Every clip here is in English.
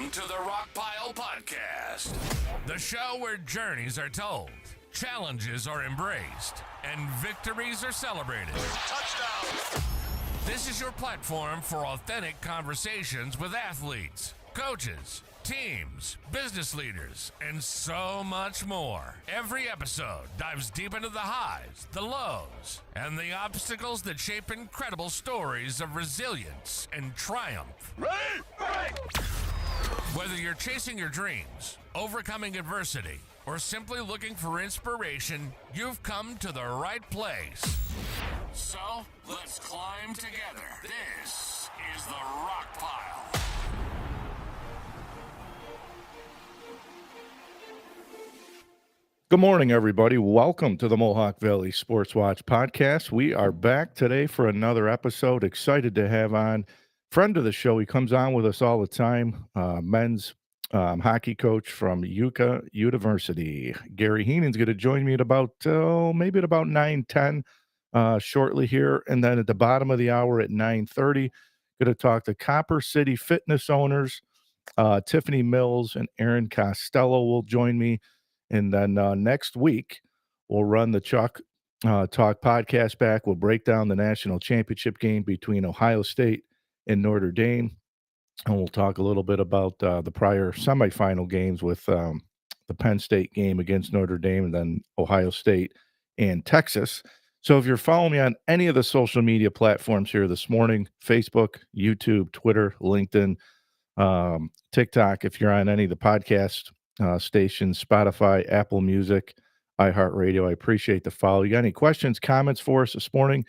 Welcome to the Rockpile Podcast, the show where journeys are told, challenges are embraced, and victories are celebrated. Touchdown! This is your platform for authentic conversations with athletes, coaches, teams, business leaders, and so much more. Every episode dives deep into the highs, the lows, and the obstacles that shape incredible stories of resilience and triumph. Ready? Ready. Whether you're chasing your dreams, overcoming adversity, or simply looking for inspiration, you've come to the right place. So, let's climb together. This is the Rockpile. Good morning, everybody. Welcome to the Mohawk Valley Sportswatch podcast. We are back today for another episode. Excited to have on friend of the show. He comes on with us all the time. Men's hockey coach from Utica University. Gary Heenan's going to join me at about maybe at about 9:10 shortly here, and then at the bottom of the hour at 9:30, going to talk to Copper City fitness owners. Tiffany Mills and Erin Costello will join me. And then next week, we'll run the Talk podcast back. We'll break down the national championship game between Ohio State and Notre Dame. And we'll talk a little bit about the prior semifinal games with the Penn State game against Notre Dame and then Ohio State and Texas. So if you're following me on any of the social media platforms here this morning, Facebook, YouTube, Twitter, LinkedIn, TikTok, if you're on any of the podcast stations, Spotify, Apple Music, iHeartRadio, I appreciate the follow. You got any questions, comments for us this morning?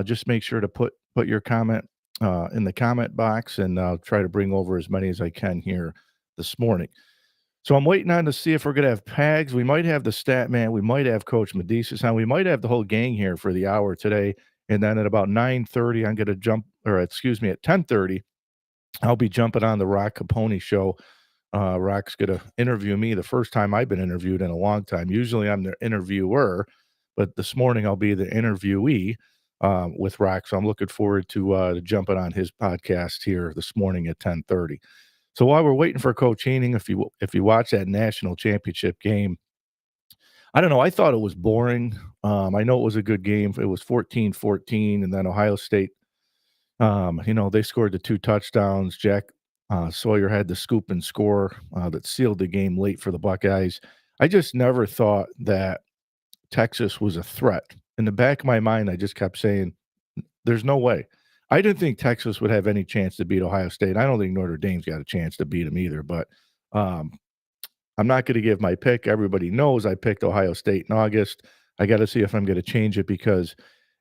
Just make sure to put your comment in the comment box, and I'll try to bring over as many as I can here this morning. So I'm waiting on to see if we're going to have Pags. We might have the stat man. We might have Coach Medicis on. We might have the whole gang here for the hour today. And then at about 9:30, I'm going to at 10:30, I'll be jumping on the Rock Capone show. Rock's going to interview me the first time I've been interviewed in a long time. Usually I'm the interviewer, but this morning I'll be the interviewee with Rock. So I'm looking forward to jumping on his podcast here this morning at 10:30. So while we're waiting for Coach Heenan, if you watch that national championship game, I don't know. I thought it was boring. I know it was a good game. It was 14-14, and then Ohio State, they scored the 2 touchdowns. Jack Sawyer had the scoop and score that sealed the game late for the Buckeyes. I just never thought that Texas was a threat. In the back of my mind, I just kept saying, there's no way. I didn't think Texas would have any chance to beat Ohio State. I don't think Notre Dame's got a chance to beat them either, but I'm not going to give my pick. Everybody knows I picked Ohio State in August. I got to see if I'm going to change it because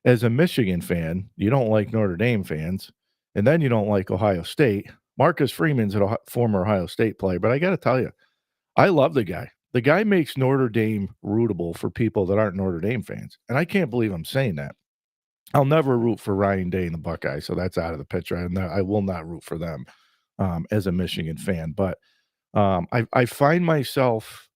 as a Michigan fan, you don't like Notre Dame fans, and then you don't like Ohio State. Marcus Freeman's a former Ohio State player, but I got to tell you, I love the guy. The guy makes Notre Dame rootable for people that aren't Notre Dame fans, and I can't believe I'm saying that. I'll never root for Ryan Day and the Buckeyes, so that's out of the picture. I will not root for them as a Michigan fan, but I find myself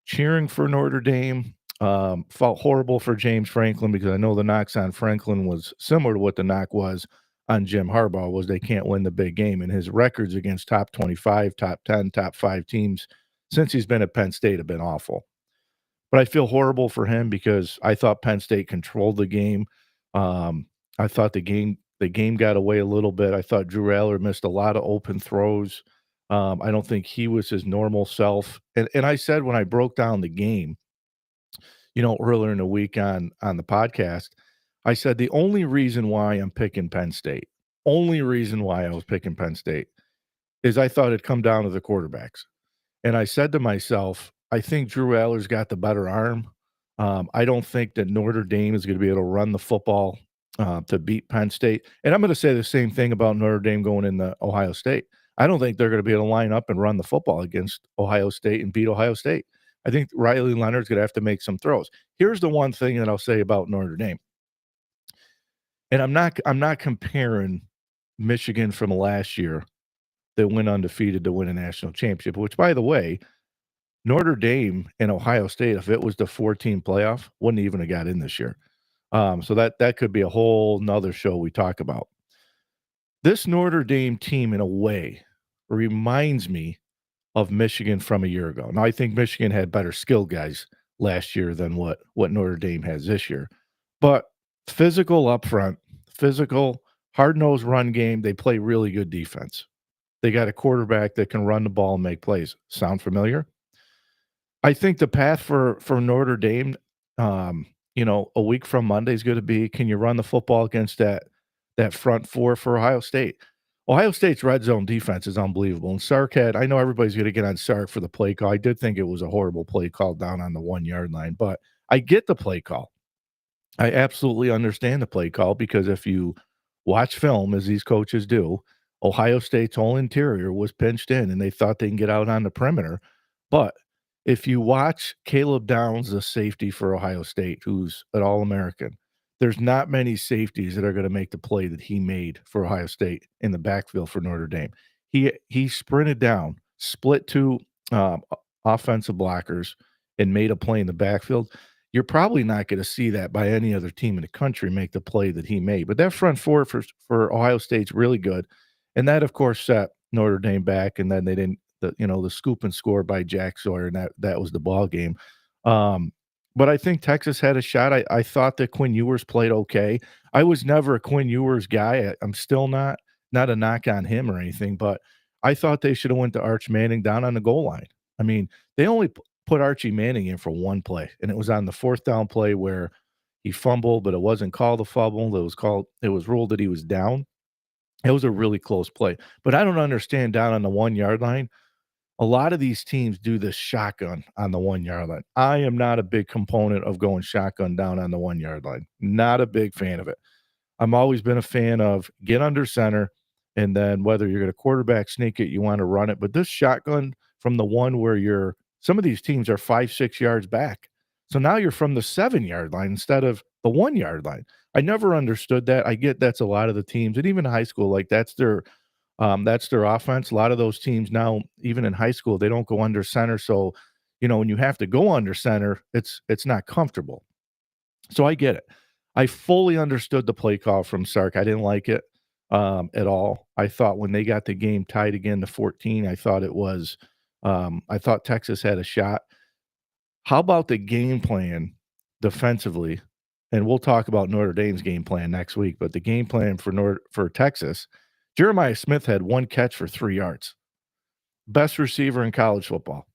cheering for Notre Dame. Felt horrible for James Franklin because I know the knocks on Franklin was similar to what the knock was on Jim Harbaugh was they can't win the big game. And his records against top 25, top 10, top 5 teams since he's been at Penn State have been awful. But I feel horrible for him because I thought Penn State controlled the game. I thought the game got away a little bit. I thought Drew Aller missed a lot of open throws. I don't think he was his normal self. And I said when I broke down the game, earlier in the week on the podcast, I said the only reason why I'm picking Penn State, is I thought it'd come down to the quarterbacks. And I said to myself, I think Drew Aller's got the better arm. I don't think that Notre Dame is going to be able to run the football to beat Penn State. And I'm going to say the same thing about Notre Dame going into Ohio State. I don't think they're going to be able to line up and run the football against Ohio State and beat Ohio State. I think Riley Leonard's going to have to make some throws. Here's the one thing that I'll say about Notre Dame. And I'm not comparing Michigan from last year that went undefeated to win a national championship, which, by the way, Notre Dame and Ohio State, if it was the 4-team playoff, wouldn't even have got in this year. So that could be a whole nother show we talk about. This Notre Dame team, in a way, reminds me of Michigan from a year ago. Now, I think Michigan had better skill guys last year than what Notre Dame has this year. But physical up front, physical, hard-nosed run game, they play really good defense. They got a quarterback that can run the ball and make plays. Sound familiar? I think the path for Notre Dame, a week from Monday is going to be, can you run the football against that front four for Ohio State? Ohio State's red zone defense is unbelievable. And Sark I know everybody's going to get on Sark for the play call. I did think it was a horrible play call down on the 1 yard line, but I get the play call. I absolutely understand the play call because if you watch film, as these coaches do, Ohio State's whole interior was pinched in and they thought they can get out on the perimeter. But if you watch Caleb Downs, the safety for Ohio State, who's an All-American, there's not many safeties that are going to make the play that he made for Ohio State in the backfield for Notre Dame. He sprinted down, split two offensive blockers, and made a play in the backfield. You're probably not going to see that by any other team in the country make the play that he made. But that front four for Ohio State's really good. And that, of course, set Notre Dame back, and then they didn't the scoop and score by Jack Sawyer, and that was the ball game. But I think Texas had a shot. I thought that Quinn Ewers played okay. I was never a Quinn Ewers guy. I'm still not a knock on him or anything, but I thought they should have went to Arch Manning down on the goal line. I mean, they only put Archie Manning in for one play, and it was on the fourth down play where he fumbled, but it wasn't called a fumble. It was ruled that he was down. It was a really close play. But I don't understand down on the 1 yard line. A lot of these teams do this shotgun on the 1 yard line. I am not a big component of going shotgun down on the 1 yard line. Not a big fan of it. I'm always been a fan of get under center, and then whether you're going to quarterback sneak it, you want to run it. But this shotgun from the one where some of these teams are 5-6 yards back. So now you're from the 7 yard line instead of the 1 yard line. I never understood that. I get that's a lot of the teams, and even in high school, like that's their offense. A lot of those teams now, even in high school, they don't go under center. So, when you have to go under center, it's not comfortable. So I get it. I fully understood the play call from Sark. I didn't like it at all. I thought when they got the game tied again to 14, I thought I thought Texas had a shot. How about the game plan defensively? And we'll talk about Notre Dame's game plan next week, but the game plan for Texas, Jeremiah Smith had 1 catch for 3 yards. Best receiver in college football.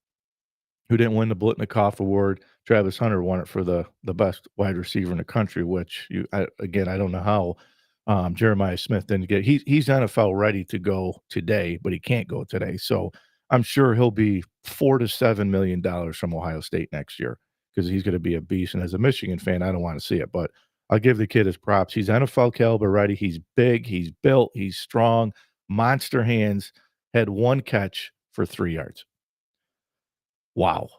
Who didn't win the Blitnikoff Award. Travis Hunter won it for the best wide receiver in the country, which, I don't know how Jeremiah Smith didn't get. He's NFL ready to go today, but he can't go today. So I'm sure he'll be $4 to $7 million from Ohio State next year because he's going to be a beast. And as a Michigan fan, I don't want to see it, but I'll give the kid his props. He's NFL caliber ready. He's big. He's built. He's strong. Monster hands. Had 1 catch for 3 yards. Wow.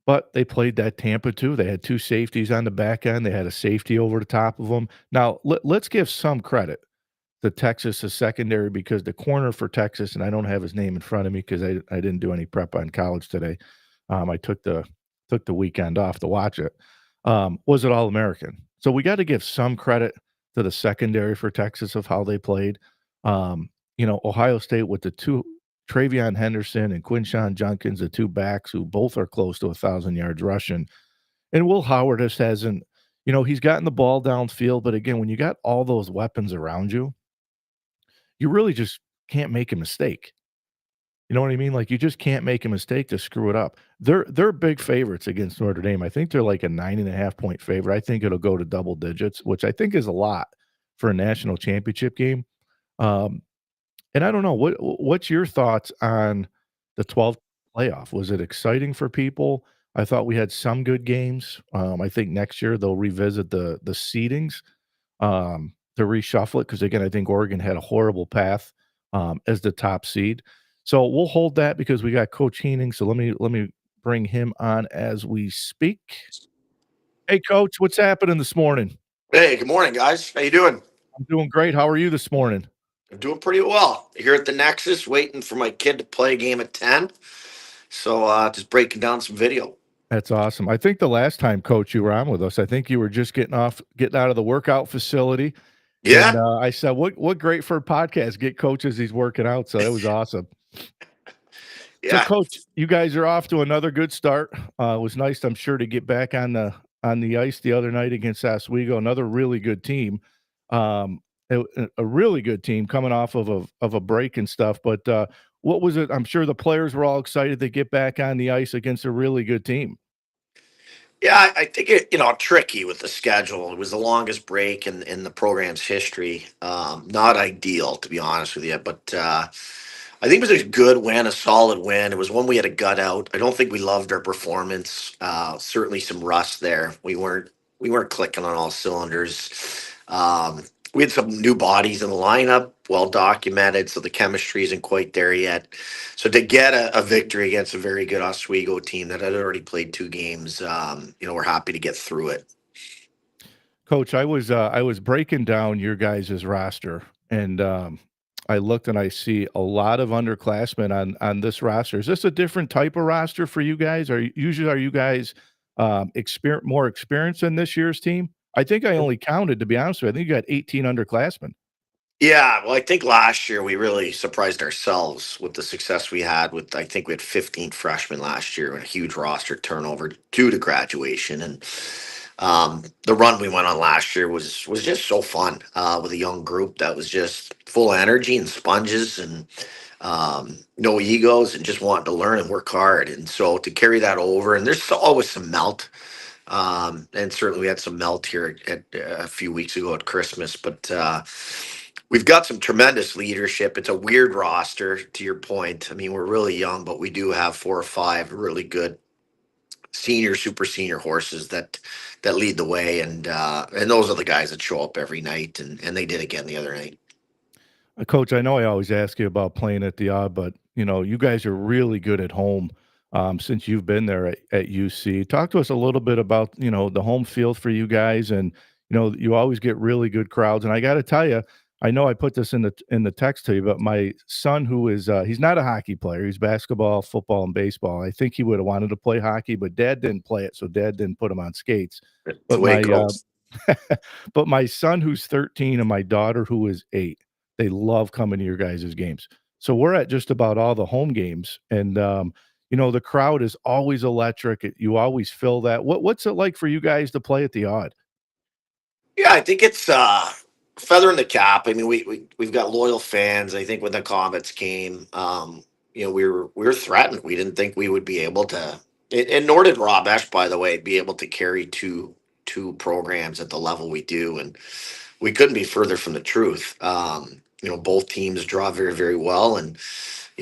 But they played that Tampa too. They had 2 safeties on the back end. They had a safety over the top of them. Now, let's give some credit to Texas' secondary because the corner for Texas, and I don't have his name in front of me because I didn't do any prep on college today. I took the weekend off to watch it. Was it All-American? So we got to give some credit to the secondary for Texas of how they played. Ohio State with the 2 Travion Henderson and Quinshawn Junkins, the 2 backs who both are close to 1,000 yards rushing. And Will Howard just hasn't, he's gotten the ball downfield. But again, when you got all those weapons around you, you really just can't make a mistake. You know what I mean? Like you just can't make a mistake to screw it up. They're big favorites against Notre Dame. I think they're like a 9.5-point favorite. I think it'll go to double digits, which I think is a lot for a national championship game. And I don't know, what's your thoughts on the 12th playoff? Was it exciting for people? I thought we had some good games. I think next year they'll revisit the seedings to reshuffle it because, again, I think Oregon had a horrible path as the top seed. So we'll hold that because we got Coach Heenan. So let me bring him on as we speak. Hey, Coach, what's happening this morning? Hey, good morning, guys. How you doing? I'm doing great. How are you this morning? I'm doing pretty well. Here at the Nexus, waiting for my kid to play a game at 10. So just breaking down some video. That's awesome. I think the last time, Coach, you were on with us, I think you were just getting out of the workout facility. Yeah. And I said, what great for a podcast, get Coach as he's working out. So that was awesome. So, Yeah. Coach, you guys are off to another good start. It was nice, I'm sure, to get back on the ice the other night against Oswego. Another really good team, a really good team coming off of a break and stuff. But what was it? I'm sure the players were all excited to get back on the ice against a really good team. Yeah, I think it, tricky with the schedule. It was the longest break in the program's history. Not ideal, to be honest with you, but I think it was a good win, a solid win. It was one we had a gut out. I don't think we loved our performance. Certainly some rust there. We weren't clicking on all cylinders. Um, we had some new bodies in the lineup, well documented, so the chemistry isn't quite there yet. So to get a victory against a very good Oswego team that had already played 2 games, we're happy to get through it. Coach, I was breaking down your guys' roster, and I looked and I see a lot of underclassmen on this roster. Is this a different type of roster for you guys? Are you guys more experienced in this year's team? I think I only counted, to be honest with you. I think you got 18 underclassmen. Yeah, well, I think last year we really surprised ourselves with the success we had. I think we had 15 freshmen last year and a huge roster turnover due to graduation. And the run we went on last year was just so fun with a young group that was just full of energy and sponges and no egos and just wanting to learn and work hard. And so to carry that over, and there's always some melt. And certainly we had some melt here at a few weeks ago at Christmas, but we've got some tremendous leadership. It's a weird roster, to your point. I mean, we're really young, but we do have 4 or 5 really good senior, super senior horses that lead the way, and those are the guys that show up every night, and they did again the other night. Coach, I know I always ask you about playing at the odd, but you guys are really good at home since you've been there at UC. Talk to us a little bit about the home field for you guys, and you always get really good crowds. And I got to tell you, I know I put this in the text to you, but my son, who is he's not a hockey player, he's basketball, football, and baseball. I think he would have wanted to play hockey, but Dad didn't play it, so Dad didn't put him on skates. It's the But way it my goes. but my son, who's 13, and my daughter, who is 8, they love coming to your guys' games. So we're at just about all the home games, and the crowd is always electric. You always fill that. What's it like for you guys to play at the Odd? Yeah, I think it's feather in the cap. I mean, we've got loyal fans. I think when the Comets came, we were threatened. We didn't think we would be able to, and nor did Rob Esch, by the way, be able to carry two programs at the level we do, and we couldn't be further from the truth. Both teams draw very, very well, and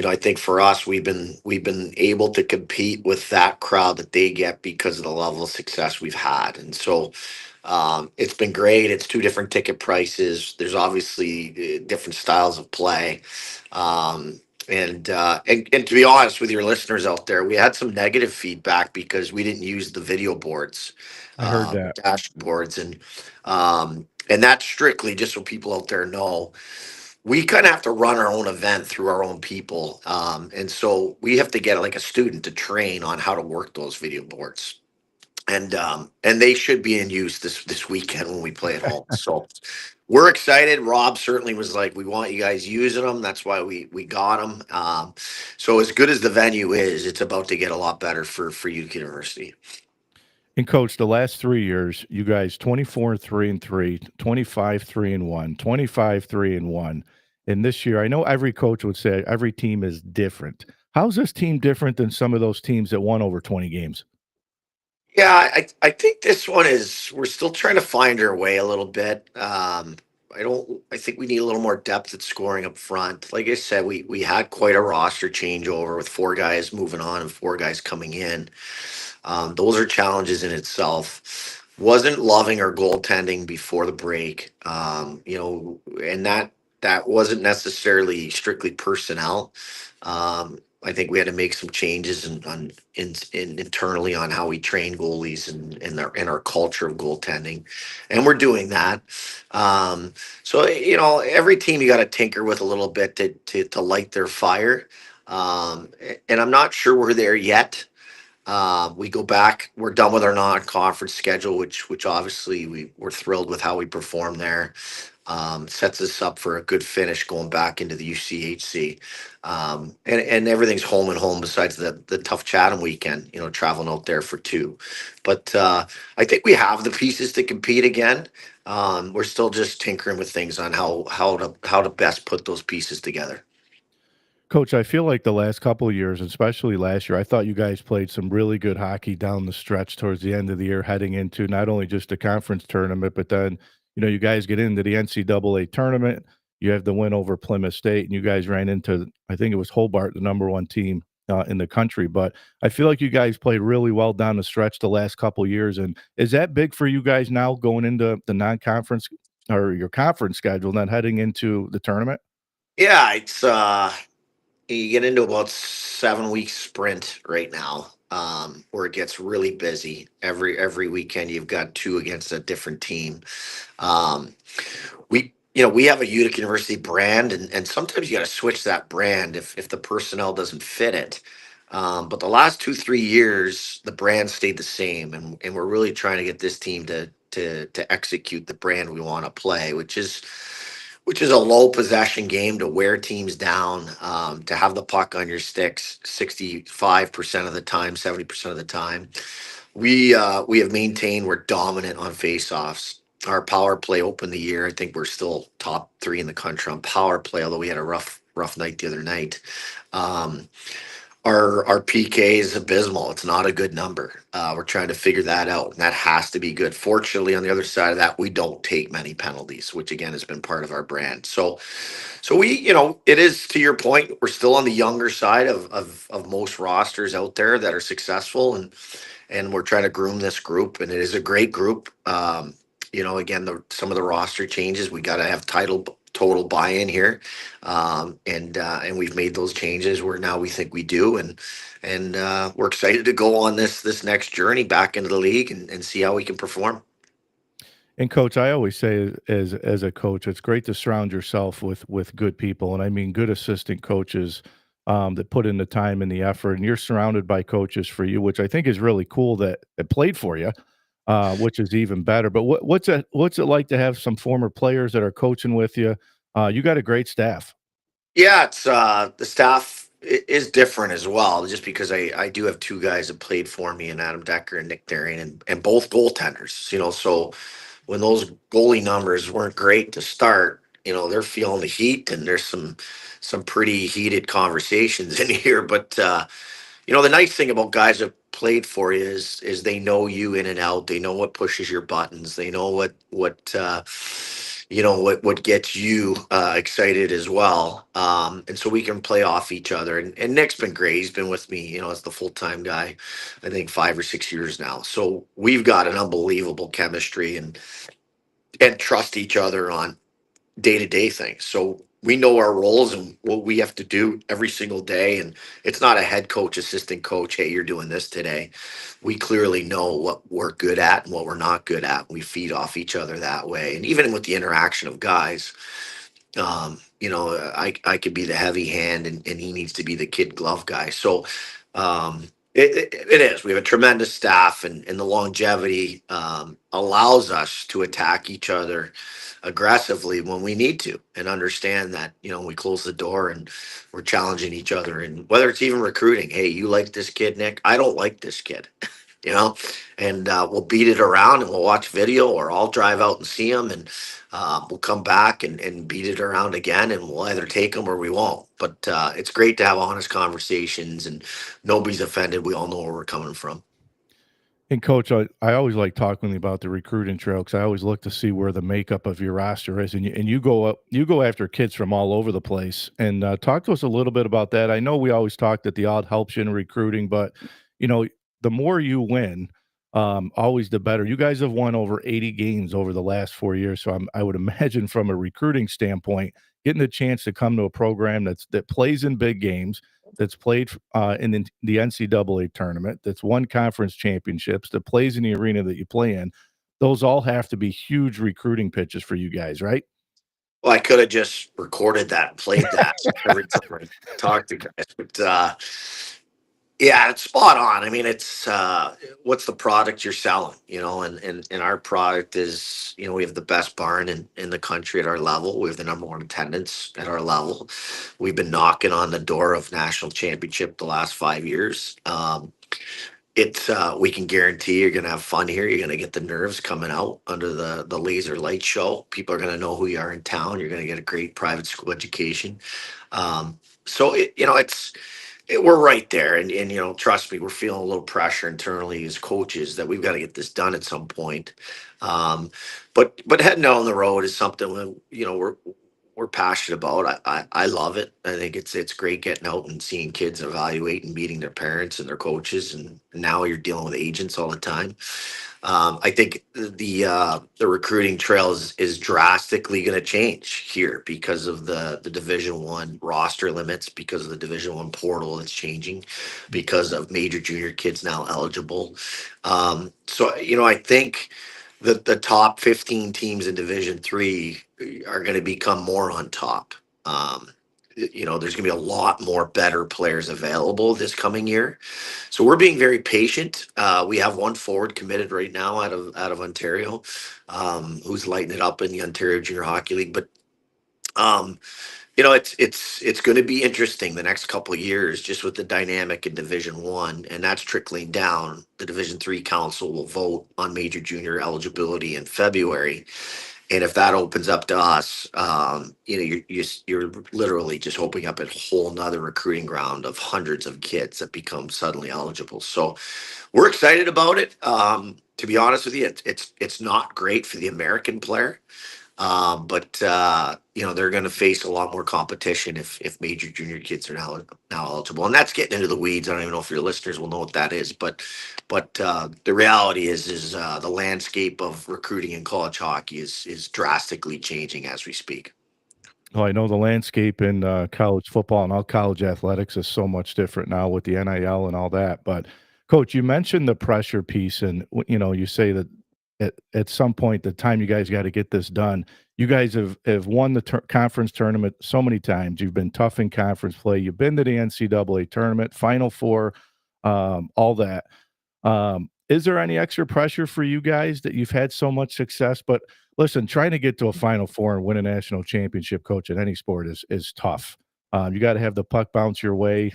I think for us, we've been able to compete with that crowd that they get because of the level of success we've had, and so it's been great. It's 2 different ticket prices. There's obviously different styles of play. And to be honest with your listeners out there, we had some negative feedback because we didn't use the video boards, I heard that. dashboards, and that's strictly just so people out there know. We kind of have to run our own event through our own people, and so we have to get like a student to train on how to work those video boards, and they should be in use this weekend when we play at home. So we're excited. Rob certainly was like, "We want you guys using them." That's why we got them. So as good as the venue is, it's about to get a lot better for Utica University. And coach, the last 3 years, you guys 24-3-3, 25-3-1, 25-3-1. And this year, I know every coach would say every team is different. How's this team different than some of those teams that won over 20 games? Yeah, I think this one is we're still trying to find our way a little bit. I think we need a little more depth at scoring up front. Like I said, we had quite a roster changeover with 4 guys moving on and 4 guys coming in. Those are challenges in itself. Wasn't loving our goaltending before the break. And that wasn't necessarily strictly personnel. I think we had to make some changes internally on how we train goalies and in our culture of goaltending, and we're doing that. So every team you got to tinker with a little bit to light their fire, and I'm not sure we're there yet. We go back. We're done with our non-conference schedule, which obviously we're thrilled with how we perform there. sets us up for a good finish going back into the UCHC. And everything's home and home besides the tough Chatham weekend, traveling out there for two. But I think we have the pieces to compete again. We're still just tinkering with things on how to best put those pieces together. Coach, I feel like the last couple of years, especially last year, I thought you guys played some really good hockey down the stretch towards the end of the year, heading into not only just a conference tournament, but then, you guys get into the NCAA tournament. You have the win over Plymouth State, and you guys ran into, I think it was Hobart, the number one team in the country. But I feel like you guys played really well down the stretch the last couple of years. And is that big for you guys now going into the non-conference or your conference schedule, and then heading into the tournament? Yeah, it's you get into about 7 week sprint right now, where it gets really busy. Every weekend you've got two against a different team. Um, we have a Utica University brand, and sometimes you got to switch that brand if the personnel doesn't fit it. But the last 2 3 years, the brand stayed the same, and we're really trying to get this team to execute the brand we want to play, which is a low possession game, to wear teams down, to have the puck on your sticks 65% of the time, 70% of the time. We have maintained we're dominant on faceoffs. Our power play opened the year. I think we're still top three in the country on power play, although we had a rough night the other night. Um, our PK is abysmal. It's not a good number. We're trying to figure that out, and that has to be good. Fortunately, on the other side of that, we don't take many penalties, which again has been part of our brand. So it is, to your point, we're still on the younger side of most rosters out there that are successful, and we're trying to groom this group, and it is a great group. Again, some of the roster changes, we got to have total buy-in here, and we've made those changes where now we think we do, and we're excited to go on this next journey back into the league and see how we can perform. And coach, I always say as a coach, it's great to surround yourself with good people, and I mean good assistant coaches that put in the time and the effort. And you're surrounded by coaches for you, which I think is really cool that played for you, which is even better. But what's it like to have some former players that are coaching with you? You got a great staff. Yeah, it's the staff is different as well, just because I do have two guys that played for me, and Adam Decker and Nick Darian, and both goaltenders. So when those goalie numbers weren't great to start, they're feeling the heat, and there's some pretty heated conversations in here. But the nice thing about guys that played for you is they know you in and out. They know what pushes your buttons. They know what gets you excited as well. And so we can play off each other. And Nick's been great. He's been with me, as the full time guy, I think 5 or 6 years now. So we've got an unbelievable chemistry and trust each other on day-to-day things. So we know our roles and what we have to do every single day. And it's not a head coach, assistant coach, hey, you're doing this today. We clearly know what we're good at and what we're not good at. We feed off each other that way. And even with the interaction of guys, I could be the heavy hand, and he needs to be the kid glove guy. So it is. We have a tremendous staff, and the longevity allows us to attack each other aggressively when we need to, and understand that we close the door and we're challenging each other. And whether it's even recruiting, hey, you like this kid, Nick? I don't like this kid. you know, and we'll beat it around, and we'll watch video, or I'll drive out and see them, and we'll come back and beat it around again, and we'll either take them or we won't. But it's great to have honest conversations, and nobody's offended. We all know where we're coming from. And coach, I always like talking about the recruiting trail, because I always look to see where the makeup of your roster is, and you go after kids from all over the place. And talk to us a little bit about that. I know we always talk that the odd helps you in recruiting, but the more you win, always the better. You guys have won over 80 games over the last 4 years, so I would imagine from a recruiting standpoint, getting the chance to come to a program that plays in big games, that's played in the NCAA tournament, that's won conference championships, that plays in the arena that you play in, those all have to be huge recruiting pitches for you guys, right? Well, I could have just recorded that and played that every time I talk to guys, but Yeah, it's spot on. I mean, it's what's the product you're selling, and our product is, we have the best barn in the country at our level. We have the number one attendance at our level. We've been knocking on the door of national championship the last 5 years. It's we can guarantee you're gonna have fun here. You're gonna get the nerves coming out under the laser light show. People are gonna know who you are in town. You're gonna get a great private school education. So we're right there, and trust me, we're feeling a little pressure internally as coaches that we've got to get this done at some point. Um, but heading down the road is something that, we're passionate about. I love it. I think it's great getting out and seeing kids evaluate and meeting their parents and their coaches, and now you're dealing with agents all the time. I think the recruiting trail is drastically going to change here because of the Division One roster limits, because of the Division One portal that's changing, because of major junior kids now eligible. So I think the top 15 teams in Division Three are going to become more on top. Um, there's going to be a lot more better players available this coming year, so we're being very patient. We have one forward committed right now out of Ontario, who's lighting it up in the Ontario Junior Hockey League. But um, it's going to be interesting the next couple of years, just with the dynamic in Division One, and that's trickling down. The Division Three Council will vote on major junior eligibility in February, and if that opens up to us, you're literally just opening up a whole nother recruiting ground of hundreds of kids that become suddenly eligible. So we're excited about it. To be honest with you, it's not great for the American player, but they're going to face a lot more competition if major junior kids are now eligible, and that's getting into the weeds. I don't even know if your listeners will know what that is, but the reality is the landscape of recruiting in college hockey is drastically changing as we speak. Oh, I know the landscape in college football and all college athletics is so much different now with the NIL and all that. But, Coach, you mentioned the pressure piece, and you say that at some point, the time you guys got to get this done. You guys have won the conference tournament so many times. You've been tough in conference play. You've been to the NCAA tournament, Final Four, all that. Is there any extra pressure for you guys that you've had so much success? But listen, trying to get to a Final Four and win a national championship, coach, in any sport is tough. You got to have the puck bounce your way,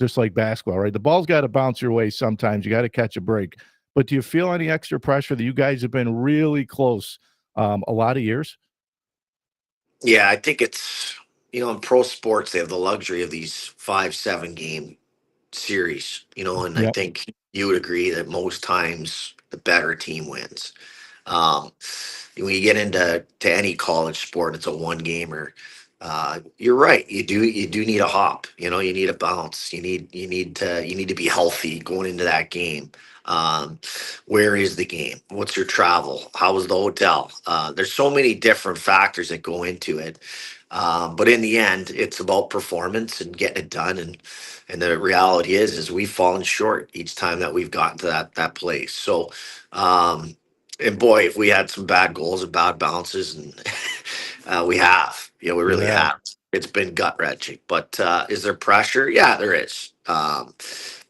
just like basketball, right? The ball's got to bounce your way sometimes. You got to catch a break. But do you feel any extra pressure that you guys have been really close a lot of years? Yeah, I think it's in pro sports they have the luxury of these 5-7 game series, and I Yep. think you would agree that most times the better team wins. Um, when you get into any college sport, it's a one gamer. You're right. You do need a hop. You need a bounce. You need to be healthy going into that game. Um, where is the game? What's your travel? How was the hotel? There's so many different factors that go into it. But in the end, it's about performance and getting it done. And the reality is we've fallen short each time that we've gotten to that place. So, and boy, if we had some bad goals and bad bounces, and we have, we really Yeah. have. It's been gut wrenching. But is there pressure? Yeah, there is.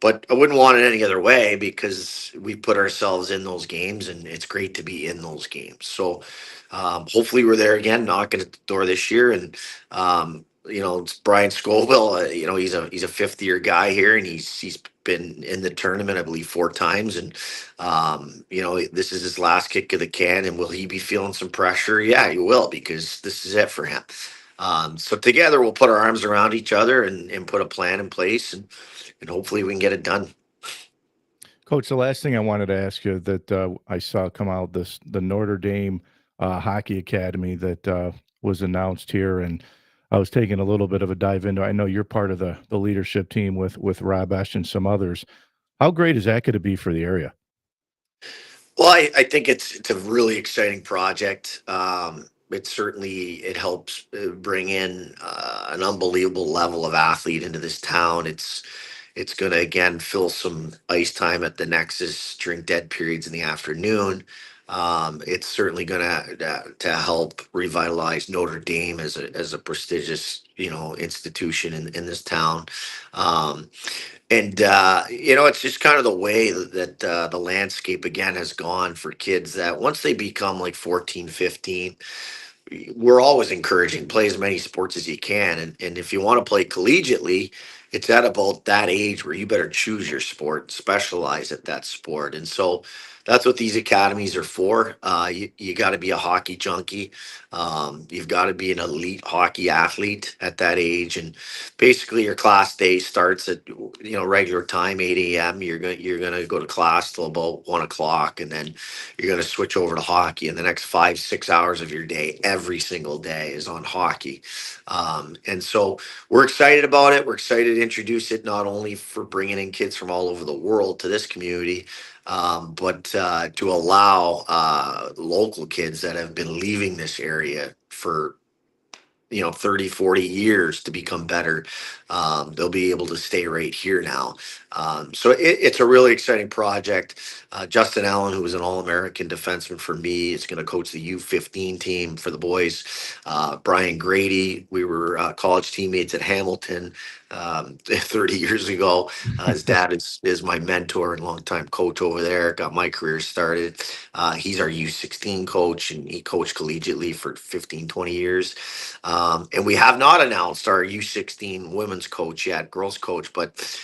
But I wouldn't want it any other way because we put ourselves in those games, and it's great to be in those games. So hopefully we're there again, knocking at the door this year. And it's Brian Scoville. He's a fifth year guy here, and he's been in the tournament, I believe, 4 times. And this is his last kick of the can. And will he be feeling some pressure? Yeah, he will, because this is it for him. So together we'll put our arms around each other and put a plan in place, and hopefully we can get it done. Coach, the last thing I wanted to ask you that I saw come out, the Notre Dame Hockey Academy that was announced here, and I was taking a little bit of a dive into. I know you're part of the leadership team with Rob Esch and some others. How great is that going to be for the area? Well, I think it's a really exciting project. It helps bring in an unbelievable level of athlete into this town. It's going to again fill some ice time at the Nexus during dead periods in the afternoon. It's certainly going to help revitalize Notre Dame as a prestigious, institution in this town. Um, and it's just kind of the way that the landscape again has gone for kids that once they become like 14, 15, we're always encouraging play as many sports as you can. And if you want to play collegiately, it's at about that age where you better choose your sport, specialize at that sport. And so that's what these academies are for. You got to be a hockey junkie. You've got to be an elite hockey athlete at that age. And basically your class day starts at, regular time, 8 a.m. You're gonna go to class till about 1 o'clock, and then you're going to switch over to hockey, and the next 5-6 hours of your day every single day is on hockey. And so we're excited about it. We're excited to introduce it, not only for bringing in kids from all over the world to this community, but to allow local kids that have been leaving this area for 30, 40 years to become better. They'll be able to stay right here now. So it's a really exciting project. Justin Allen, who was an All-American defenseman for me, is going to coach the U15 team for the boys. Brian Grady, we were college teammates at Hamilton 30 years ago. His dad is my mentor and longtime coach over there. Got my career started. He's our U16 coach, and he coached collegiately for 15, 20 years. And we have not announced our U16 women's coach yet, girls coach, but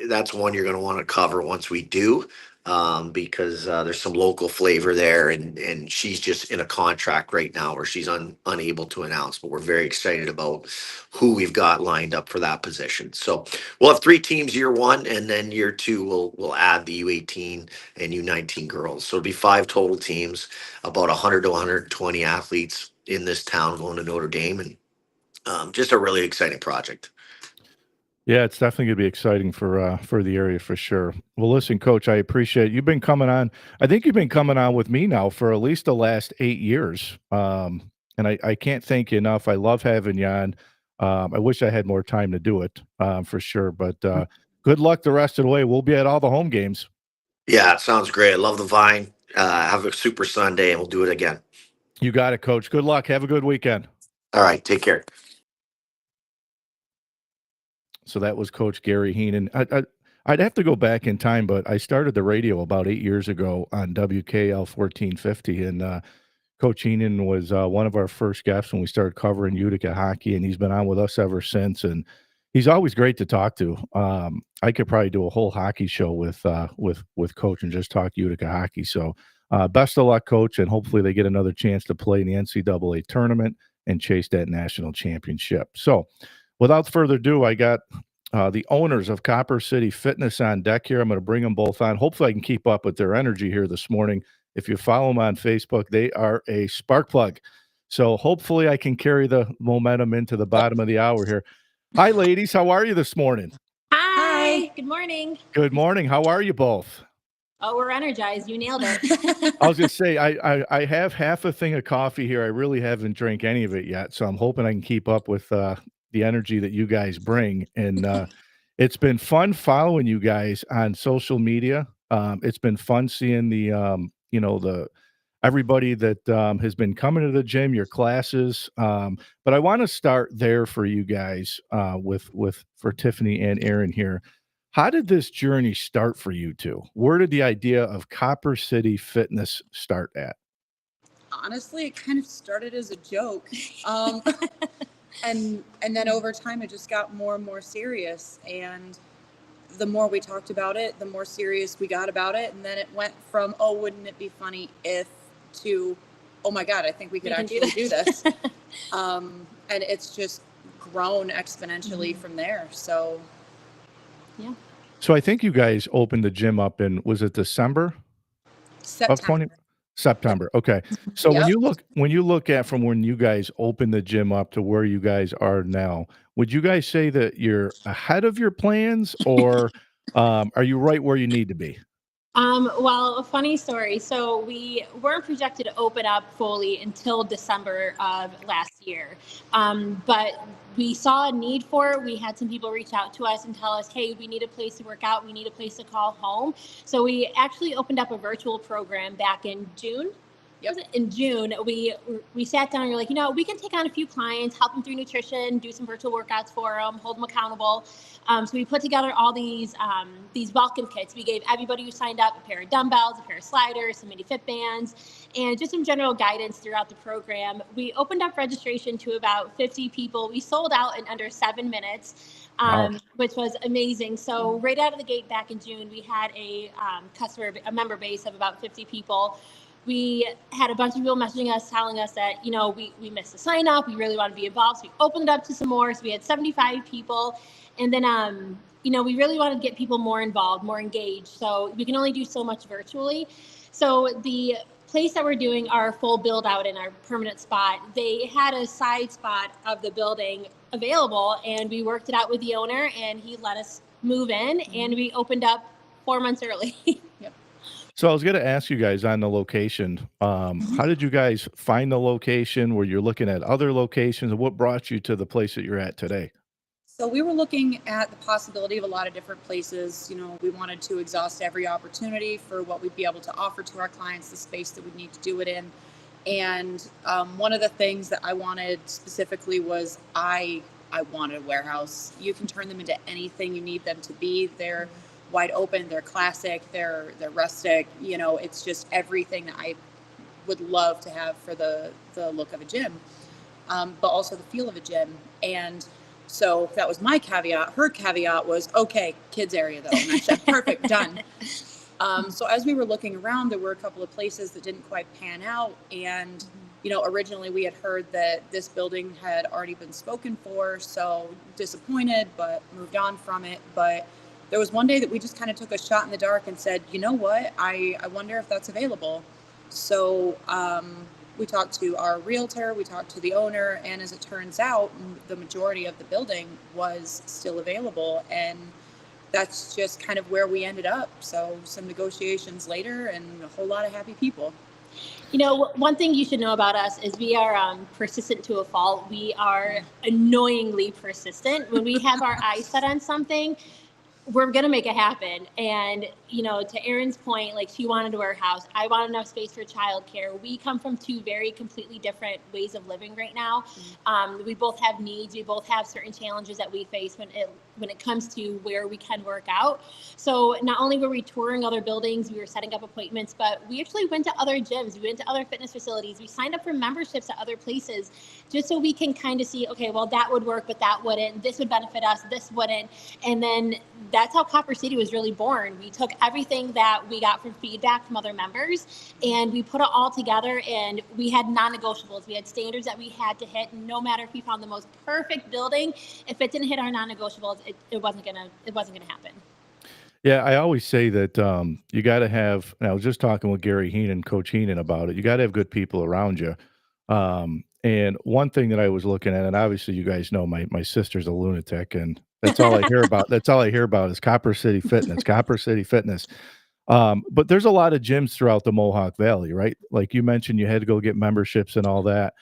that's one you're going to want to cover once we do, because there's some local flavor there, and she's just in a contract right now where she's unable to announce, but we're very excited about who we've got lined up for that position. So we'll have 3 teams year 1, and then year 2 we'll add the U18 and U19 girls. So it'll be 5 total teams, about 100 to 120 athletes in this town going to Notre Dame, and just a really exciting project. Yeah, it's definitely going to be exciting for the area for sure. Well, listen, Coach, I appreciate you've been coming on. I think you've been coming on with me now for at least the last 8 years, and I can't thank you enough. I love having you on. I wish I had more time to do it, for sure. But good luck the rest of the way. We'll be at all the home games. Yeah, it sounds great. I love the Vine. Have a super Sunday, and we'll do it again. You got it, Coach. Good luck. Have a good weekend. All right, take care. So that was Coach Gary Heenan. I'd have to go back in time, but I started the radio about 8 years ago on WKL 1450, and Coach Heenan was one of our first guests when we started covering Utica hockey, and he's been on with us ever since. And he's always great to talk to. I could probably do a whole hockey show with Coach and just talk Utica hockey. So best of luck, Coach, and hopefully they get another chance to play in the NCAA tournament and chase that national championship. So without further ado, I got the owners of Copper City Fitness on deck here. I'm going to bring them both on. Hopefully I can keep up with their energy here this morning. If you follow them on Facebook, they are a spark plug. So hopefully I can carry the momentum into the bottom of the hour here. Hi, ladies. How are you this morning? Hi. Good morning. Good morning. How are you both? Oh, we're energized. You nailed it. I was going to say, I have half a thing of coffee here. I really haven't drank any of it yet. So I'm hoping I can keep up with the energy that you guys bring. And it's been fun following you guys on social media. It's been fun seeing the everybody that has been coming to the gym, your classes. But I want to start there for you guys for Tiffany and Erin here. How did this journey start for you two? Where did the idea of Copper City Fitness start at? Honestly, it kind of started as a joke. And then over time, it just got more and more serious. And the more we talked about it, the more serious we got about it. And then it went from, oh, wouldn't it be funny if, to, oh my God, I think we could actually do this. And it's just grown exponentially from there. So, yeah. So I think you guys opened the gym up in, was it December? September. Okay. So Yep. when you look at from when you guys opened the gym up to where you guys are now, would you guys say that you're ahead of your plans, or are you right where you need to be? Well, a funny story. So we weren't projected to open up fully until December of last year. But we saw a need for it. We had some people reach out to us and tell us, hey, we need a place to work out. We need a place to call home. So we actually opened up a virtual program back in June. Yep. In June, we sat down and we're like, we can take on a few clients, help them through nutrition, do some virtual workouts for them, hold them accountable. So we put together all these welcome kits. We gave everybody who signed up a pair of dumbbells, a pair of sliders, some mini fit bands, and just some general guidance throughout the program. We opened up registration to about 50 people. We sold out in under 7 minutes. Wow. Which was amazing. So right out of the gate back in June, we had a member base of about 50 people. We had a bunch of people messaging us, telling us that, we missed the sign up. We really want to be involved. So we opened it up to some more. So we had 75 people. And then, we really wanted to get people more involved, more engaged. So we can only do so much virtually. So the place that we're doing our full build out in our permanent spot, they had a side spot of the building available, and we worked it out with the owner, and he let us move in, and we opened up 4 months early. Yep. So I was going to ask you guys on the location. How did you guys find the location? Were you looking at other locations? And what brought you to the place that you're at today? So we were looking at the possibility of a lot of different places. We wanted to exhaust every opportunity for what we'd be able to offer to our clients, the space that we'd need to do it in. And one of the things that I wanted specifically was I wanted a warehouse. You can turn them into anything you need them to be. They're wide open, they're classic, they're rustic. It's just everything that I would love to have for the look of a gym, but also the feel of a gym. And so that was my caveat. Her caveat was, okay, kids area though. And I said, perfect, done. So as we were looking around, there were a couple of places that didn't quite pan out. And, originally we had heard that this building had already been spoken for. So disappointed, but moved on from it. But there was one day that we just kind of took a shot in the dark and said, you know what, I wonder if that's available. So we talked to our realtor, we talked to the owner, and as it turns out, the majority of the building was still available. And that's just kind of where we ended up. So some negotiations later and a whole lot of happy people. One thing you should know about us is we are persistent to a fault. We are annoyingly persistent. When we have our eyes set on something, we're going to make it happen. And, to Erin's point, like she wanted a warehouse. I want enough space for childcare. We come from two very completely different ways of living right now. We both have needs. We both have certain challenges that we face when it comes to where we can work out. So not only were we touring other buildings, we were setting up appointments, but we actually went to other gyms. We went to other fitness facilities. We signed up for memberships at other places just so we can kind of see, okay, well, that would work, but that wouldn't. This would benefit us. This wouldn't. And then that's how Copper City was really born. We took everything that we got from feedback from other members and we put it all together, and we had non-negotiables. We had standards that we had to hit. No matter if we found the most perfect building, if it didn't hit our non-negotiables, it wasn't gonna happen. Yeah, I always say that you got to have, and I was just talking with Gary Heenan, Coach Heenan, about it. You got to have good people around you. And one thing that I was looking at, and obviously you guys know my sister's a lunatic, and that's all I hear about. That's all I hear about is Copper City Fitness, Copper City Fitness. But there's a lot of gyms throughout the Mohawk Valley, right? Like you mentioned, you had to go get memberships and all that.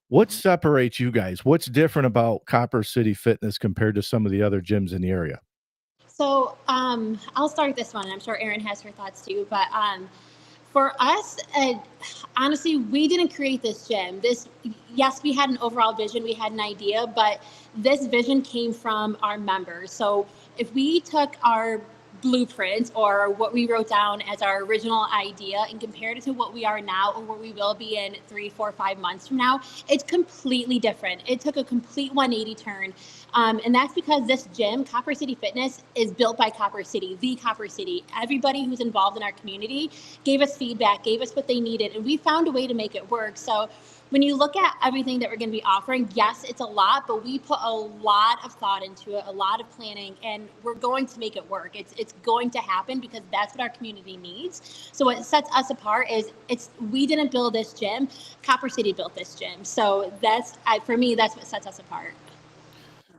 What separates you guys? What's different about Copper City Fitness compared to some of the other gyms in the area? So I'll start this one. I'm sure Erin has her thoughts too. But for us, honestly, we didn't create this gym. Yes, we had an overall vision. We had an idea, but this vision came from our members. So if we took our blueprints or what we wrote down as our original idea and compared it to what we are now or where we will be in 3, 4, 5 months from now, it's completely different. It took a complete 180 turn. And that's because this gym, Copper City Fitness, is built by Copper City, the Copper City. Everybody who's involved in our community gave us feedback, gave us what they needed, and we found a way to make it work. So when you look at everything that we're going to be offering, yes, it's a lot, but we put a lot of thought into it, a lot of planning, and we're going to make it work. It's going to happen because that's what our community needs. So what sets us apart is we didn't build this gym, Copper City built this gym. So for me, that's what sets us apart.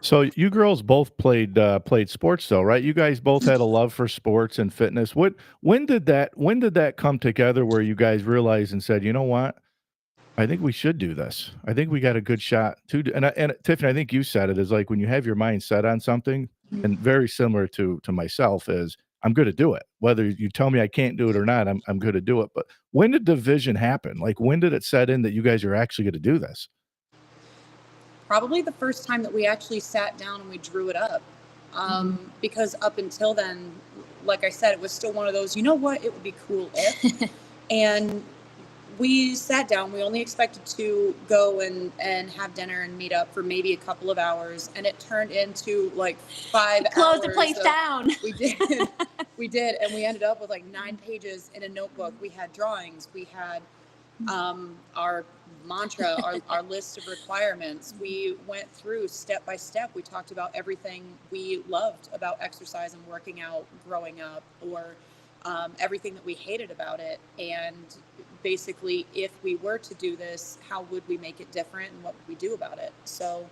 So you girls both played sports though, right? You guys both had a love for sports and fitness. When did that come together where you guys realized and said, "You know what? I think we should do this. I think we got a good shot to do." And Tiffany, I think you said it is like when you have your mind set on something, and very similar to myself is I'm going to do it. Whether you tell me I can't do it or not, I'm going to do it. But when did the vision happen? Like when did it set in that you guys are actually going to do this? Probably the first time that we actually sat down and we drew it up. Because up until then, like I said, it was still one of those, you know what, it would be cool if. And we sat down, we only expected to go and have dinner and meet up for maybe a couple of hours. And it turned into like 5 hours. Close the place down. We did. We did. And we ended up with like 9 pages in a notebook. We had drawings. We had our mantra, our list of requirements. We went through step by step. We talked about everything we loved about exercise and working out growing up, or everything that we hated about it. And basically, if we were to do this, how would we make it different and what would we do about it? So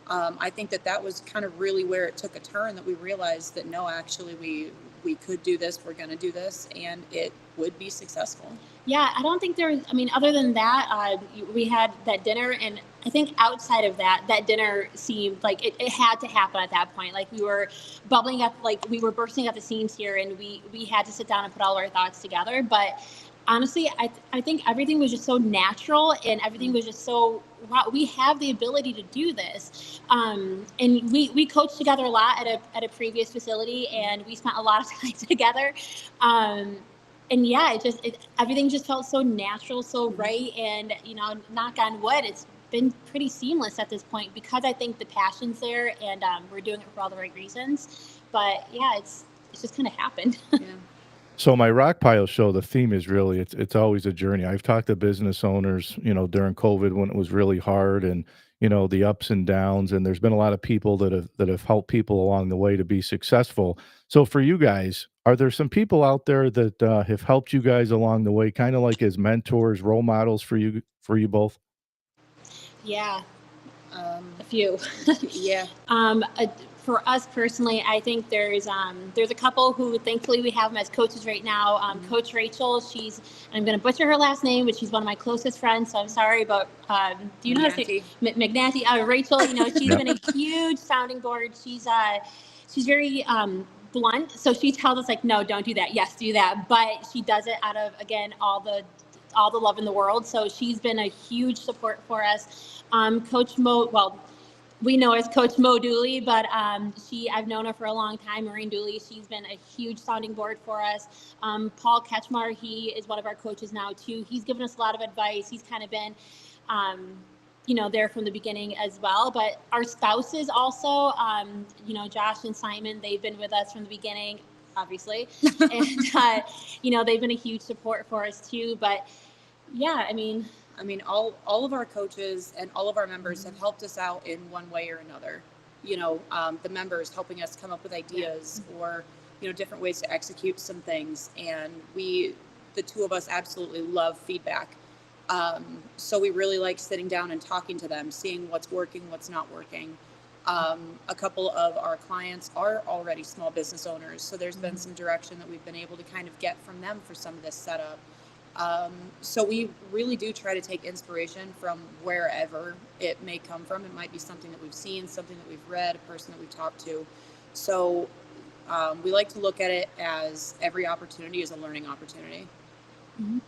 I think that was kind of really where it took a turn, that we realized that no, actually we could do this, we're going to do this, and it would be successful. Yeah, I don't think other than that, we had that dinner, and I think outside of that dinner seemed like it had to happen at that point. Like we were bubbling up, like we were bursting at the seams here, and we had to sit down and put all our thoughts together. But honestly, I think everything was just so natural, and everything was just so, wow, we have the ability to do this. And we coached together a lot at a previous facility, and we spent a lot of time together. And yeah, everything just felt so natural, so right. And, knock on wood, it's been pretty seamless at this point, because I think the passion's there, and we're doing it for all the right reasons. But yeah, it's just kind of happened. Yeah. So my Rock Pile show, the theme is really, it's always a journey. I've talked to business owners, during COVID when it was really hard, and, the ups and downs, and there's been a lot of people that have helped people along the way to be successful. So for you guys, are there some people out there that have helped you guys along the way, kind of like as mentors, role models for you both? Yeah, a few. Yeah. For us personally, I think there's a couple who thankfully we have them as coaches right now. Coach Rachel, I'm going to butcher her last name, but she's one of my closest friends, so I'm sorry, but do you know how to say McNatty? Rachel, she's been a huge sounding board. She's very blunt, so she tells us like, no, don't do that. Yes, do that. But she does it out of, again, all the love in the world. So she's been a huge support for us. Coach Mo, well, we know as Coach Mo Dooley, but I've known her for a long time, Maureen Dooley. She's been a huge sounding board for us. Paul Ketchmar, he is one of our coaches now too. He's given us a lot of advice. He's kind of been, there from the beginning as well. But our spouses also, Josh and Simon, they've been with us from the beginning, obviously. And, they've been a huge support for us too. But yeah, I mean, all of our coaches and all of our members have helped us out in one way or another. The members helping us come up with ideas or, different ways to execute some things. And the two of us absolutely love feedback. So we really like sitting down and talking to them, seeing what's working, what's not working. A couple of our clients are already small business owners. So there's been some direction that we've been able to kind of get from them for some of this setup. So we really do try to take inspiration from wherever it may come from. It might be something that we've seen, something that we've read, a person that we've talked to. So we like to look at it as every opportunity is a learning opportunity. Mm-hmm.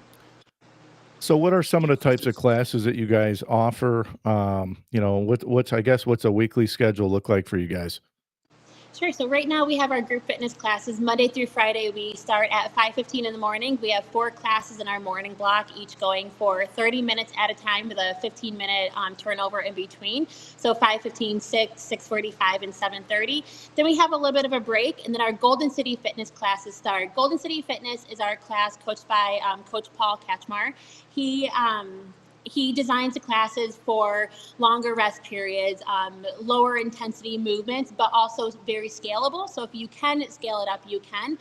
So what are some of the types of classes that you guys offer? What's a weekly schedule look like for you guys? Sure. So right now we have our group fitness classes Monday through Friday. We start at 5:15 in the morning. We have 4 classes in our morning block, each going for 30 minutes at a time with a 15-minute turnover in between. So 5:15, 6, 6:45, and 7:30. Then we have a little bit of a break, and then our Golden City Fitness classes start. Golden City Fitness is our class coached by Coach Paul Ketchmar. he designs the classes for longer rest periods, lower intensity movements, but also very scalable. So if you can scale it up, you can.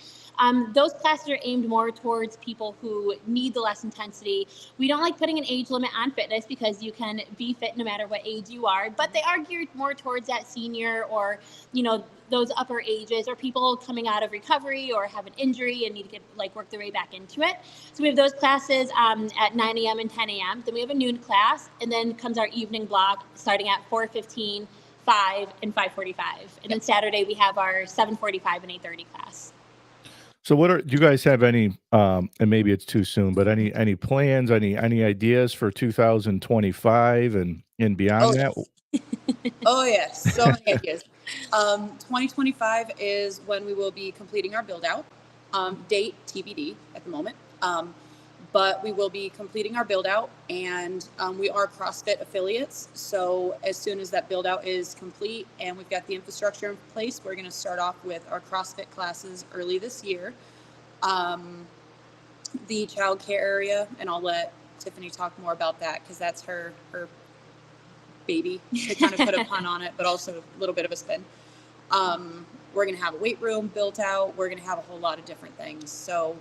Those classes are aimed more towards people who need the less intensity. We don't like putting an age limit on fitness because you can be fit no matter what age you are, but they are geared more towards that senior or, those upper ages, or people coming out of recovery or have an injury and need to get work their way back into it. So we have those classes at 9 a.m. and 10 a.m. Then we have a noon class, and then comes our evening block starting at 4:15, 5, and 5:45. And then Saturday we have our 7:45 and 8:30 class. So do you guys have any, and maybe it's too soon, but any plans, any ideas for 2025 and beyond that? Oh yes, so many ideas. 2025 is when we will be completing our build out. Date TBD at the moment. But we will be completing our build out, and we are CrossFit affiliates. So as soon as that build out is complete and we've got the infrastructure in place, we're going to start off with our CrossFit classes early this year. The childcare area, and I'll let Tiffany talk more about that because that's her baby, to kind of put a pun on it, but also a little bit of a spin. We're going to have a weight room built out. We're going to have a whole lot of different things. So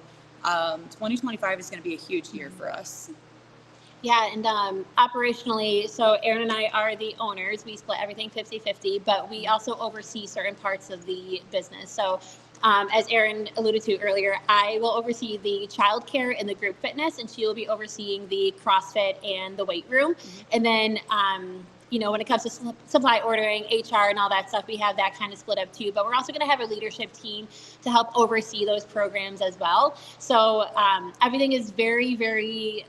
2025 is going to be a huge year for us. Yeah, and operationally, so Erin and I are the owners. We split everything 50-50, but we also oversee certain parts of the business. So as Erin alluded to earlier, I will oversee the childcare and the group fitness, and she will be overseeing the CrossFit and the weight room. Mm-hmm. And then, when it comes to supply ordering, HR, and all that stuff, we have that kind of split up too. But we're also going to have a leadership team to help oversee those programs as well. So everything is very, very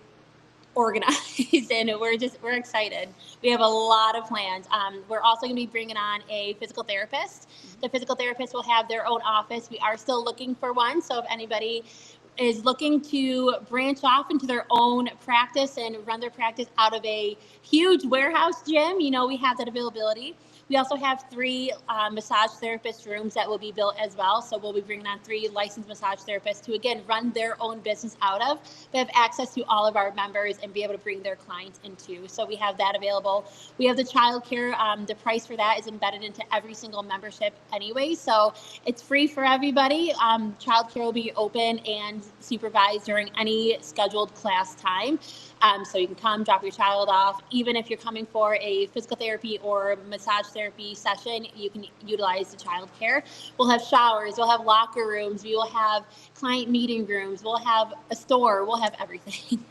organized, and we're excited. We have a lot of plans. We're also going to be bringing on a physical therapist. The physical therapist will have their own office. We are still looking for one. So if anybody is looking to branch off into their own practice and run their practice out of a huge warehouse gym, we have that availability. We also have 3 massage therapist rooms that will be built as well. So we'll be bringing on 3 licensed massage therapists who, again, run their own business out of. They have access to all of our members and be able to bring their clients into. So we have that available. We have the childcare. The price for that is embedded into every single membership anyway. So it's free for everybody. Childcare will be open and supervised during any scheduled class time. So you can come drop your child off. Even if you're coming for a physical therapy or massage therapy session, you can utilize the child care. We'll have showers, we'll have locker rooms, we will have client meeting rooms, we'll have a store, we'll have everything.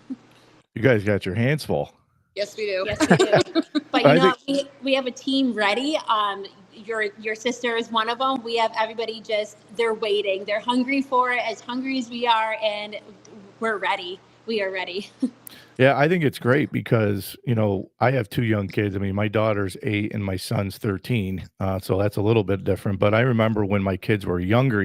You guys got your hands full. Yes, we do. Yes, we do. But we have a team ready. Your sister is one of them. We have everybody they're waiting. They're hungry for it, as hungry as we are, and we're ready. We are ready. Yeah, I think it's great because, I have 2 young kids. I mean, my daughter's 8 and my son's 13. So that's a little bit different. But I remember when my kids were younger,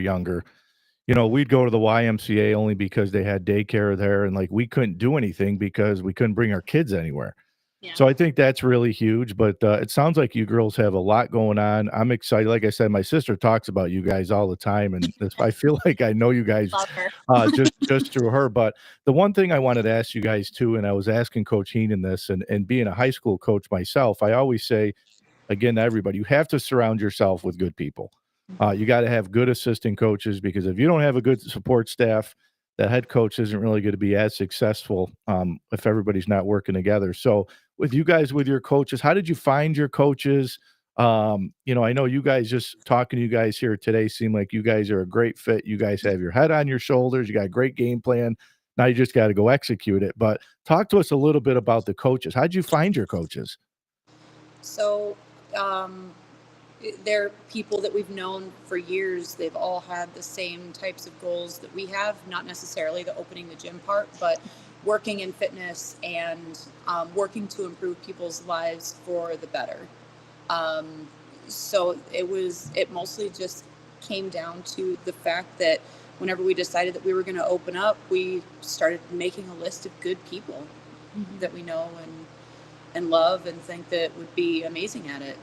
we'd go to the YMCA only because they had daycare there. And we couldn't do anything because we couldn't bring our kids anywhere. Yeah. So I think that's really huge. But it sounds like you girls have a lot going on. I'm excited. Like I said, my sister talks about you guys all the time. And I feel like I know you guys just through her. But the one thing I wanted to ask you guys too, and I was asking Coach Heenan this, and being a high school coach myself, I always say, again, to everybody, you have to surround yourself with good people. You got to have good assistant coaches, because if you don't have a good support staff, the head coach isn't really going to be as successful if everybody's not working together. So with you guys, with your coaches, how did you find your coaches? I know you guys, just talking to you guys here today, seem like you guys are a great fit. You guys have your head on your shoulders. You got a great game plan. Now you just got to go execute it. But talk to us a little bit about the coaches. How did you find your coaches? So they're people that we've known for years. They've all had the same types of goals that we have, not necessarily the opening the gym part, but working in fitness and working to improve people's lives for the better. So it mostly just came down to the fact that whenever we decided that we were going to open up, we started making a list of good people that we know and love and think that would be amazing at it.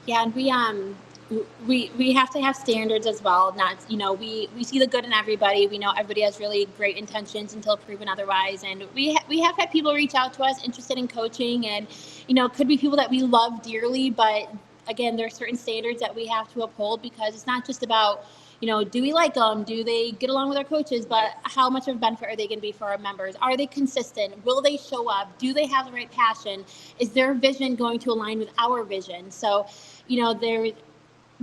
Yeah, and we have to have standards as well. Not, we see the good in everybody. We know everybody has really great intentions until proven otherwise. And we have had people reach out to us interested in coaching, and could be people that we love dearly, but again, there are certain standards that we have to uphold, because it's not just about, do we like them? Do they get along with our coaches? But how much of a benefit are they going to be for our members? Are they consistent? Will they show up? Do they have the right passion? Is their vision going to align with our vision? So,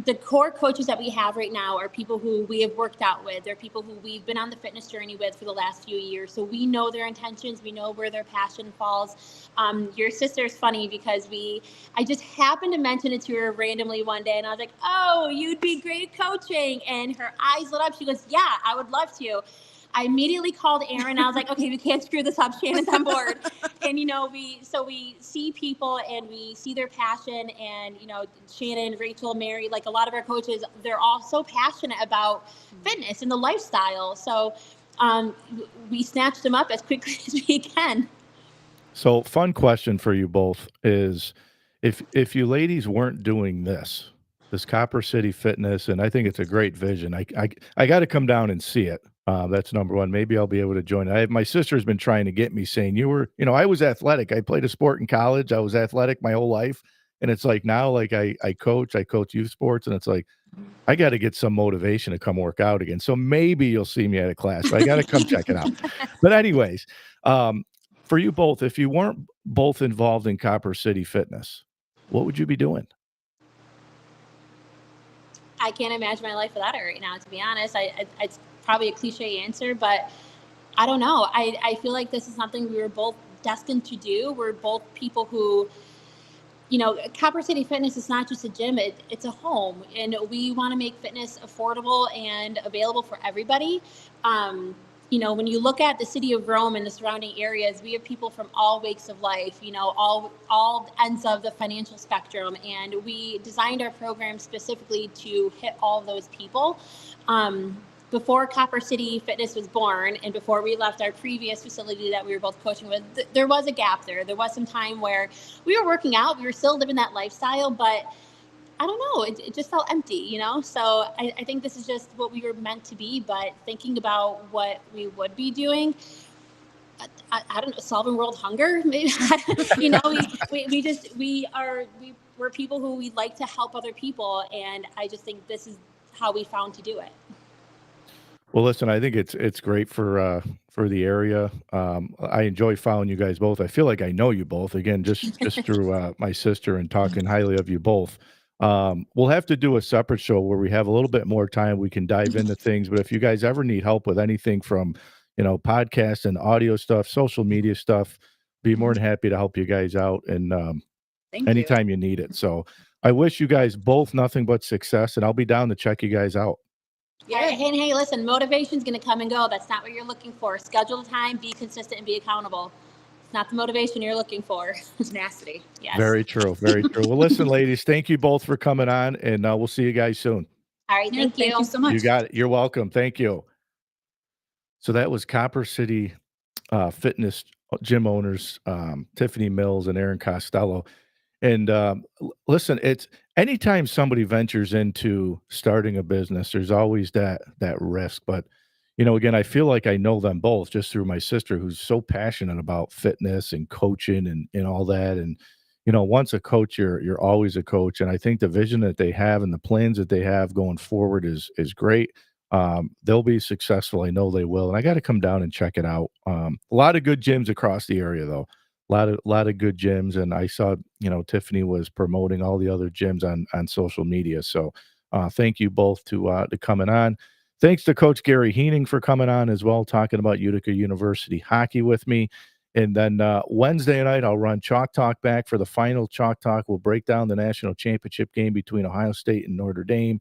the core coaches that we have right now are people who we have worked out with. They're people who we've been on the fitness journey with for the last few years. So we know their intentions. We know where their passion falls. Your sister's funny because I just happened to mention it to her randomly one day, and I was like, "Oh, you'd be great at coaching." And her eyes lit up. She goes, "Yeah, I would love to." I immediately called Erin. I was like, "Okay, we can't screw this up. Shannon's on board." And we see people and we see their passion. And Shannon, Rachel, Mary, like a lot of our coaches, they're all so passionate about fitness and the lifestyle. So we snatched them up as quickly as we can. So, fun question for you both is, if you ladies weren't doing this Copper City Fitness, and I think it's a great vision. I got to come down and see it. That's number one. Maybe I'll be able to join. My sister's been trying to get me, saying I was athletic. I played a sport in college. I was athletic my whole life, and it's like now, like I coach youth sports, and it's like I got to get some motivation to come work out again. So maybe you'll see me at a class. But I got to come check it out. But anyways, for you both, if you weren't both involved in Copper City Fitness, what would you be doing? I can't imagine my life without it right now, to be honest. It's probably a cliche answer, but I don't know. I feel like this is something we were both destined to do. We're both people who, Copper City Fitness is not just a gym, it's a home. And we want to make fitness affordable and available for everybody. When you look at the city of Rome and the surrounding areas, we have people from all walks of life, all ends of the financial spectrum. And we designed our program specifically to hit all of those people. Before Copper City Fitness was born, and before we left our previous facility that we were both coaching with, there was a gap there. There was some time where we were working out, we were still living that lifestyle, but I don't know, it just felt empty, So I think this is just what we were meant to be. But thinking about what we would be doing, I don't know, solving world hunger, maybe. We're people who we like to help other people, and I just think this is how we found to do it. Well, listen, I think it's great for the area. I enjoy following you guys both. I feel like I know you both, again, just through my sister and talking highly of you both. We'll have to do a separate show where we have a little bit more time. We can dive into things. But if you guys ever need help with anything from, podcasts and audio stuff, social media stuff, be more than happy to help you guys out. And anytime you need it. So I wish you guys both nothing but success, and I'll be down to check you guys out. Yeah. Hey, listen, motivation's going to come and go. That's not what you're looking for. Schedule the time, be consistent, and be accountable. It's not the motivation you're looking for. Tenacity. Yes. Very true. Very true. Well, listen, ladies, thank you both for coming on, and we'll see you guys soon. All right. Thank you. Thank you so much. You got it. You're welcome. Thank you. So that was Copper City Fitness gym owners, Tiffany Mills and Erin Costello. And listen, it's anytime somebody ventures into starting a business, there's always that risk. But again, I feel like I know them both just through my sister, who's so passionate about fitness and coaching and all that. And once a coach, you're always a coach. And I think the vision that they have and the plans that they have going forward is great. They'll be successful. I know they will. And I got to come down and check it out. A lot of good gyms across the area, though. A lot of good gyms, and I saw Tiffany was promoting all the other gyms on social media. So thank you both to coming on. Thanks to Coach Gary Heenan for coming on as well, talking about Utica University hockey with me. And then Wednesday night, I'll run Chalk Talk back for the final Chalk Talk. We'll break down the national championship game between Ohio State and Notre Dame.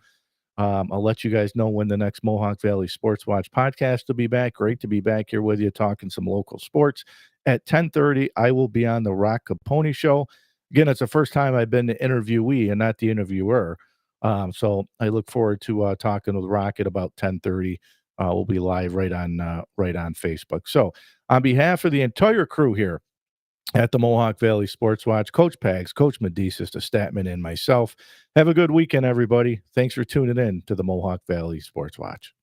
I'll let you guys know when the next Mohawk Valley Sports Watch podcast will be back. Great to be back here with you talking some local sports. At 10:30, I will be on the Rock Capone Show. Again, it's the first time I've been the interviewee and not the interviewer. So I look forward to talking with Rock at about 10:30. We'll be live right on Facebook. So on behalf of the entire crew here at the Mohawk Valley Sports Watch. Coach Pags, Coach Medicis, the Statman, and myself. Have a good weekend, everybody. Thanks for tuning in to the Mohawk Valley Sports Watch.